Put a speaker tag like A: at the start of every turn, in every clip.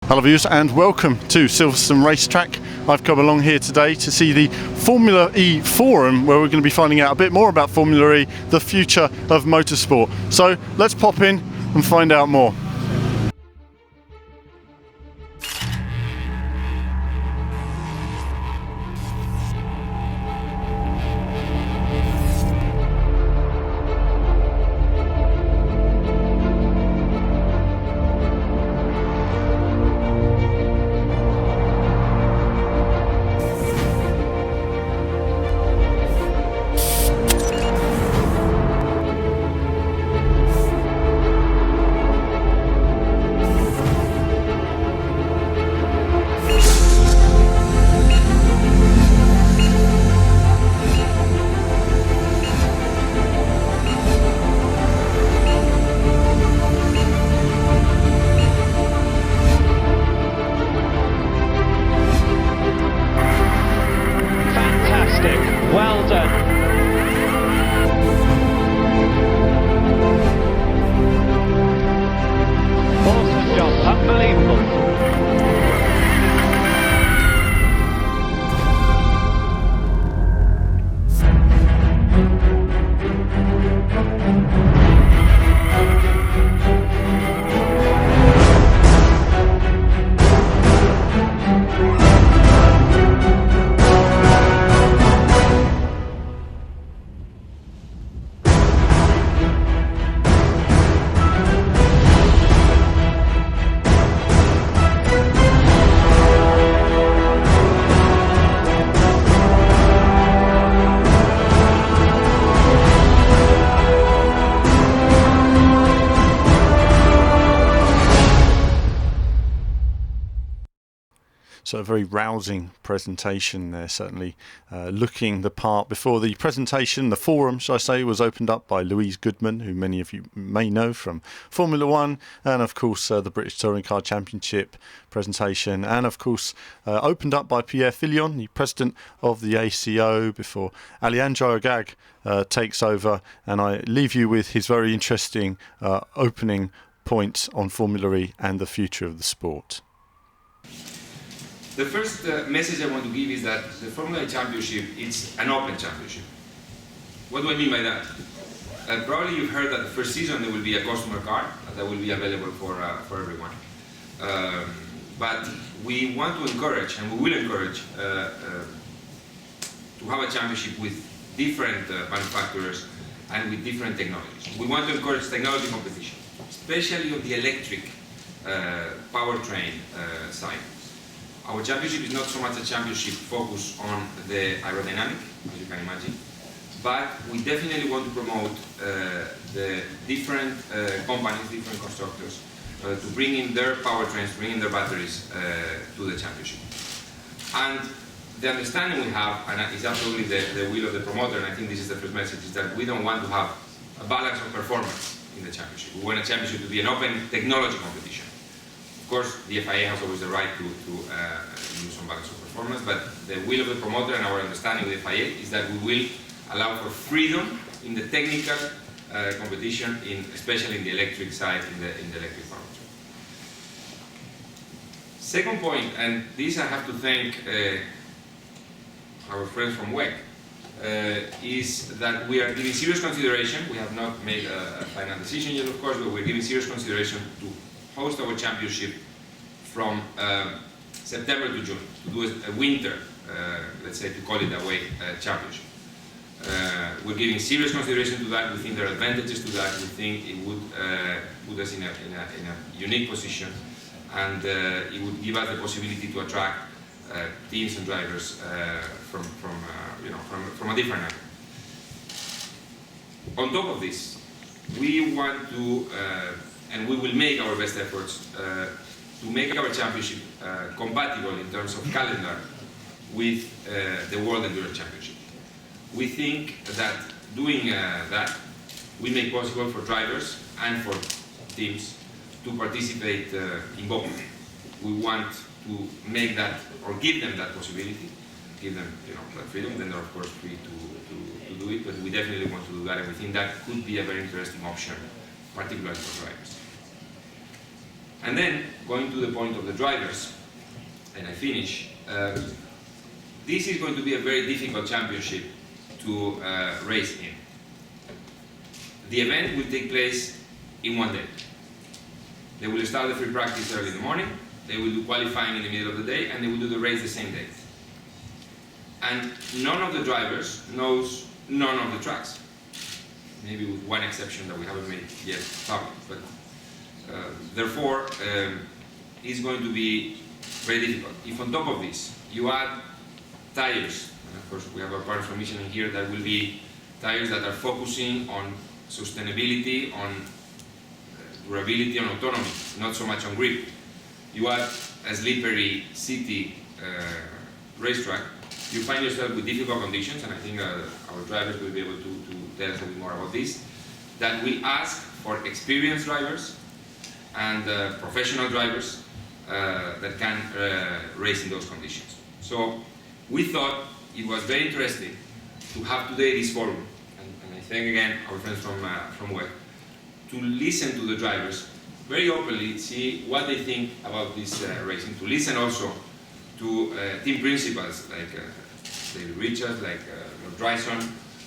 A: Hello viewers and welcome to Silverstone Racetrack. I've come along here today to see the Formula E forum where we're going to be finding out a bit more about Formula E, the future of motorsport. So let's pop in and find out more.
B: Well done. Awesome job, unbelievable.
A: So a very rousing presentation there, certainly looking the part. Before the presentation, the forum, shall I say, was opened up by Louise Goodman, who many of you may know from Formula One, and of course the British Touring Car Championship presentation, and of course opened up by Pierre Filion, the president of the ACO, before Alejandro Agag takes over, and I leave you with his very interesting opening points on Formula E and the future of the sport.
C: The first message I want to give is that the Formula E Championship is an open championship. What do I mean by that? Probably you've heard that the first season there will be a customer car that will be available for everyone. But we want to encourage, and we will encourage, to have a championship with different manufacturers and with different technologies. We want to encourage technology competition, especially on the electric powertrain side. Our championship is not so much a championship focused on the aerodynamic, as you can imagine, but we definitely want to promote the different companies, different constructors, to bring in their powertrains, bring in their batteries to the championship. And the understanding we have, and it's absolutely the will of the promoter, and I think this is the first message, is that we don't want to have a balance of performance in the championship. We want a championship to be an open technology competition. Of course, the FIA has always the right to use some balance of performance, but the will of the promoter and our understanding with the FIA is that we will allow for freedom in the technical competition, especially in the electric side, in the electric powertrain. Second point, and this I have to thank our friends from WEC, is that we are giving serious consideration. We have not made a final decision yet, of course, but we're giving serious consideration to host our championship from September to June, to do a winter, let's say, to call it that way, championship. We're giving serious consideration to that. We think there are advantages to that. We think it would put us in a unique position, and it would give us the possibility to attract teams and drivers from a different angle. On top of this, we want to and we will make our best efforts to make our championship compatible in terms of calendar with the World Endurance Championship. We think that doing that will make possible for drivers and for teams to participate in both. We want to make that, or give them that possibility, give them that freedom. Then they're of course free to do it, but we definitely want to do that, and we think that could be a very interesting option, particularly for drivers. And then, going to the point of the drivers, and I finish, this is going to be a very difficult championship to race in. The event will take place in one day. They will start the free practice early in the morning, they will do qualifying in the middle of the day, and they will do the race the same day. And none of the drivers knows none of the tracks. Maybe with one exception that we haven't made yet public. But therefore, it's going to be very difficult. If on top of this, you add tires, and of course we have our partner from Michelin here, that will be tires that are focusing on sustainability, on durability, on autonomy, not so much on grip. You add a slippery city racetrack, you find yourself with difficult conditions, and I think our drivers will be able to tell us a bit more about this, that will ask for experienced drivers and professional drivers that can race in those conditions. So we thought it was very interesting to have today this forum, and I thank again our friends from WEC, to listen to the drivers very openly, see what they think about this racing, to listen also to team principals like David Richards, like Drayson,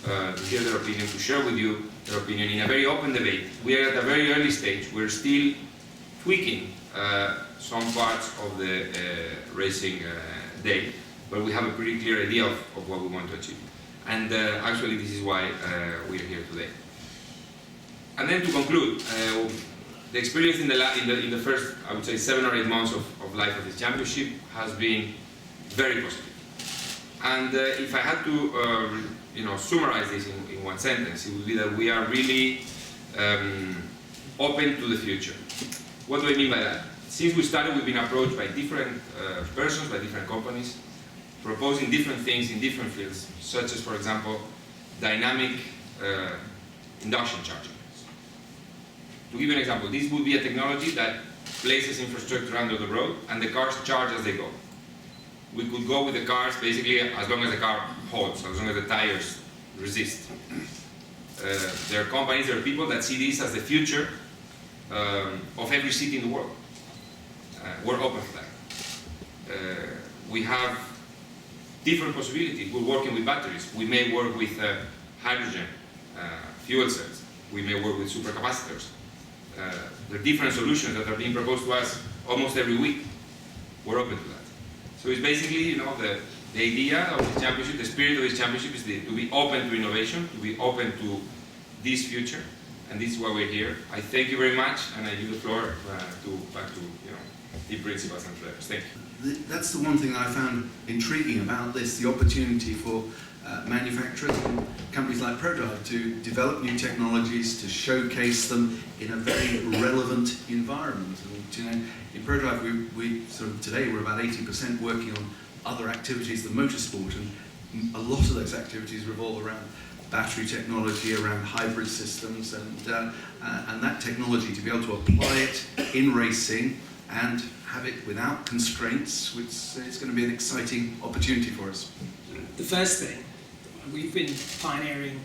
C: to hear their opinion, to share with you their opinion in a very open debate. We are at a very early stage. We're still tweaking some parts of the racing day, but we have a pretty clear idea of what we want to achieve. And actually this is why we're here today. And then to conclude, the experience in the first, I would say, 7 or 8 months of life of this championship has been very positive. And if I had to summarize this in one sentence, it would be that we are really open to the future. What do I mean by that? Since we started, we've been approached by different persons, by different companies, proposing different things in different fields, such as, for example, dynamic induction charging. To give you an example, this would be a technology that places infrastructure under the road and the cars charge as they go. We could go with the cars basically as long as the car holds, as long as the tires resist. There are companies, there are people that see this as the future of every city in the world. We're open for that. We have different possibilities. We're working with batteries. We may work with hydrogen fuel cells. We may work with supercapacitors. There are different solutions that are being proposed to us almost every week. We're open to that. So it's basically, the idea of the championship, the spirit of this championship is to be open to innovation, to be open to this future, and this is why we're here. I thank you very much, and I give the floor back to the principals and players. Thank you.
D: That's the one thing I found intriguing about this, the opportunity for manufacturers and companies like Prodrive to develop new technologies, to showcase them in a very relevant environment. And, in Prodrive, we sort of today we're about 80% working on other activities than motorsport, and a lot of those activities revolve around battery technology, around hybrid systems, and that technology, to be able to apply it in racing and have it without constraints, which is going to be an exciting opportunity for us.
E: The first thing, we've been pioneering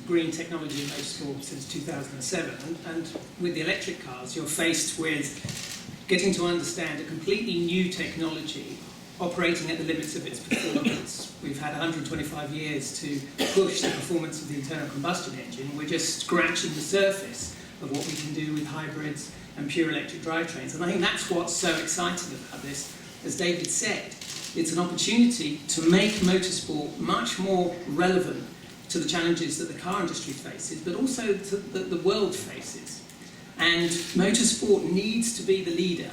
E: green technology in motorsport since 2007, and with the electric cars, you're faced with getting to understand a completely new technology operating at the limits of its performance. We've had 125 years to push the performance of the internal combustion engine. We're just scratching the surface of what we can do with hybrids and pure electric drivetrains. And I think that's what's so exciting about this. As David said, it's an opportunity to make motorsport much more relevant to the challenges that the car industry faces, but also to the world faces. And motorsport needs to be the leader.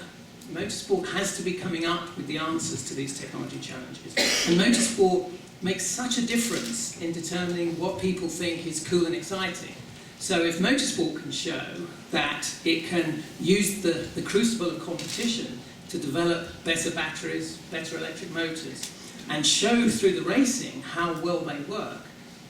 E: Motorsport has to be coming up with the answers to these technology challenges. And motorsport makes such a difference in determining what people think is cool and exciting. So if motorsport can show that it can use the crucible of competition to develop better batteries, better electric motors, and show through the racing how well they work,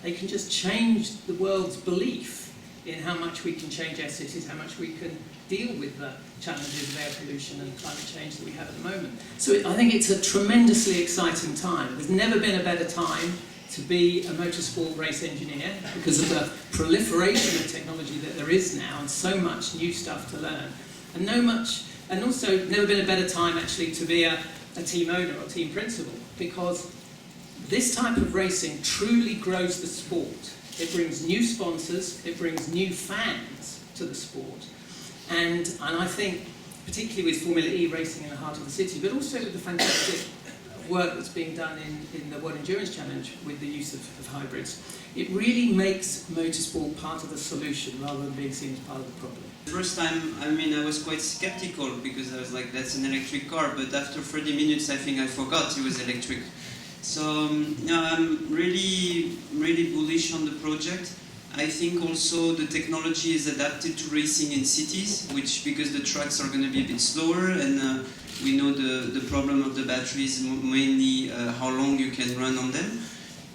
E: they can just change the world's belief in how much we can change our cities, how much we can deal with the challenges of air pollution and climate change that we have at the moment. So I think it's a tremendously exciting time. There's never been a better time to be a motorsport race engineer because of the proliferation of technology that there is now and so much new stuff to learn. and also never been a better time actually to be a team owner or team principal, because this type of racing truly grows the sport. It brings new sponsors, it brings new fans to the sport, and I think particularly with Formula E racing in the heart of the city, but also with the fantastic work that's being done in the World Endurance Challenge with the use of hybrids, it really makes motorsport part of the solution rather than being seen as part of the problem.
F: The first time, I was quite skeptical because I was like, that's an electric car, but after 30 minutes I think I forgot it was electric. So I'm really bullish on the project. I think also the technology is adapted to racing in cities, because the tracks are going to be a bit slower, and we know the problem of the batteries, mainly how long you can run on them.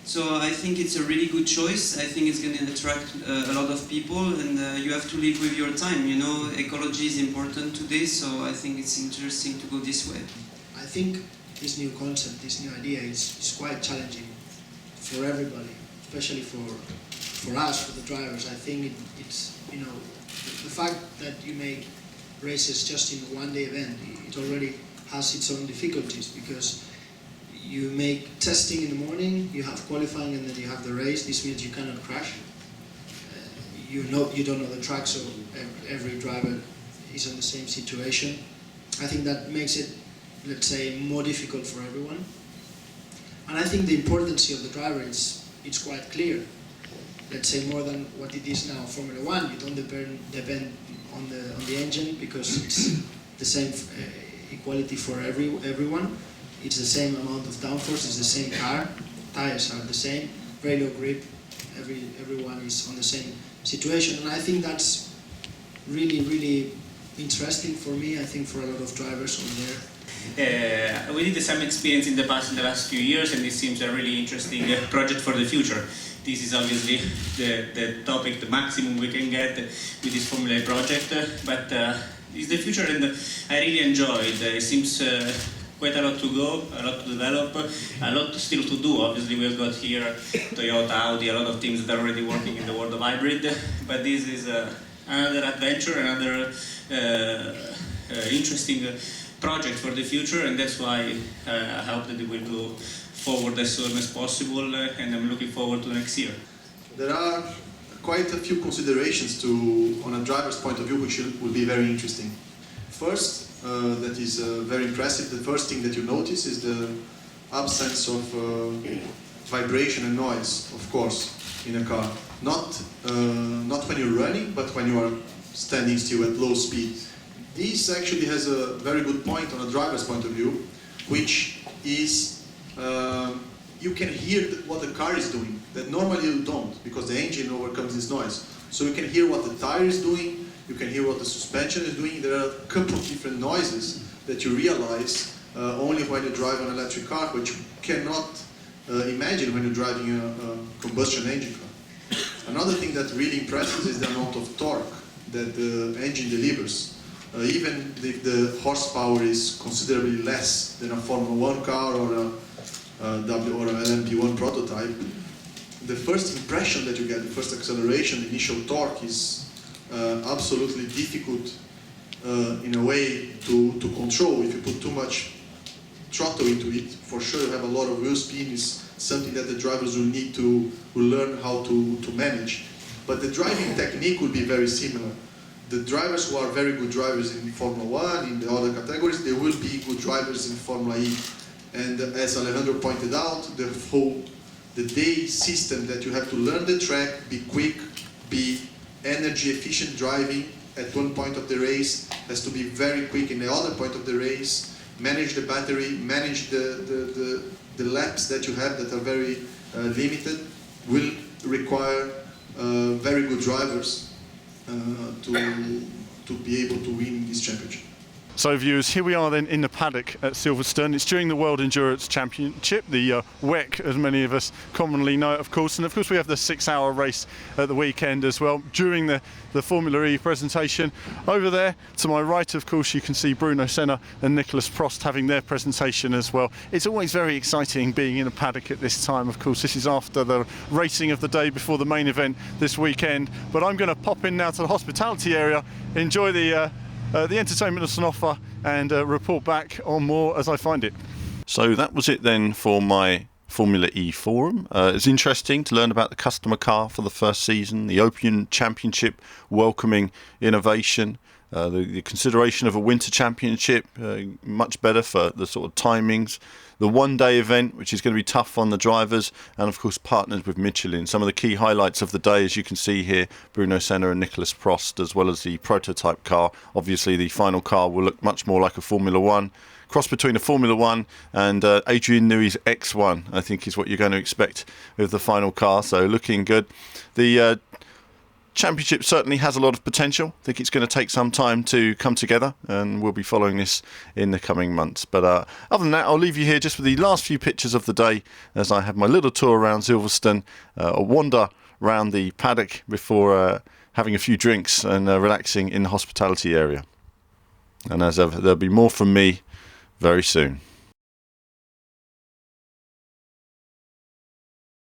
F: So I think it's a really good choice. I think it's going to attract a lot of people, and you have to live with your time. You know, ecology is important today, so I think it's interesting to go this way.
G: I think this new concept, this new idea is quite challenging for everybody, especially for us, for the drivers. I think it's, the fact that you make races just in a one-day event, it already has its own difficulties, because you make testing in the morning, you have qualifying, and then you have the race. This means you cannot crash. You don't know the track, so every driver is in the same situation. I think that makes it, let's say, more difficult for everyone. And I think the importance of the driver is quite clear. Let's say more than what it is now. Formula One, you don't depend on the engine, because it's the same equality for everyone. It's the same amount of downforce, it's the same car, tires are the same, very low grip, everyone is on the same situation. And I think that's really interesting for me, I think for a lot of drivers over there.
H: We did the same experience in the last few years, and this seems a really interesting project for the future. This is obviously the topic, the maximum we can get with this Formula E project, but it's the future, and I really enjoy it. It seems quite a lot to go, a lot to develop, a lot still to do. Obviously we've got here Toyota, Audi, a lot of teams that are already working in the world of hybrid, but this is another adventure, another interesting project for the future, and that's why I hope that it will go forward as soon as possible, and I'm looking forward to next year.
I: There are quite a few considerations on a driver's point of view which will be very interesting. First, that is very impressive, the first thing that you notice is the absence of vibration and noise, of course, in a car. Not when you're running, but when you are standing still at low speed. This actually has a very good point on a driver's point of view, which is you can hear what the car is doing, that normally you don't, because the engine overcomes this noise. So you can hear what the tire is doing, you can hear what the suspension is doing. There are a couple of different noises that you realize only when you drive an electric car, which you cannot imagine when you're driving a combustion engine car. Another thing that really impresses is the amount of torque that the engine delivers. Even if the horsepower is considerably less than a Formula 1 car or an LMP1 prototype, the first impression that you get, the first acceleration, the initial torque is absolutely difficult in a way to control. If you put too much throttle into it, for sure you have a lot of wheel spin. Is something that the drivers will need to learn how to manage. But the driving technique will be very similar. The drivers who are very good drivers in Formula 1, in the other categories, they will be good drivers in Formula E. And as Alejandro pointed out, the day system that you have to learn the track, be quick, be energy efficient driving at one point of the race, has to be very quick in the other point of the race, manage the battery, manage the laps that you have that are very limited, will require very good drivers to be able to win this championship.
A: So viewers, here we are then in the paddock at Silverstone. It's during the World Endurance Championship, the WEC as many of us commonly know it, of course. And of course we have the 6-hour race at the weekend as well, during the Formula E presentation. Over there to my right, of course, you can see Bruno Senna and Nicholas Prost having their presentation as well. It's always very exciting being in a paddock at this time. Of course, this is after the racing of the day before the main event this weekend. But I'm going to pop in now to the hospitality area, enjoy the the entertainment that's on offer and report back on more as I find it. So that was it then for my Formula E forum. It's interesting to learn about the customer car for the first season, the Open Championship welcoming innovation, the consideration of a winter championship, much better for the sort of timings, the one-day event, which is going to be tough on the drivers, and of course partnered with Michelin. Some of the key highlights of the day, as you can see here, Bruno Senna and Nicolas Prost, as well as the prototype car. Obviously the final car will look much more like a Formula 1. Cross between a Formula 1 and Adrian Newey's X1, I think, is what you're going to expect with the final car. So looking good. The championship certainly has a lot of potential. I think it's going to take some time to come together, and we'll be following this in the coming months. But other than that, I'll leave you here just with the last few pictures of the day as I have my little tour around Silverstone, a wander around the paddock before having a few drinks and relaxing in the hospitality area. And as ever, there'll be more from me very soon.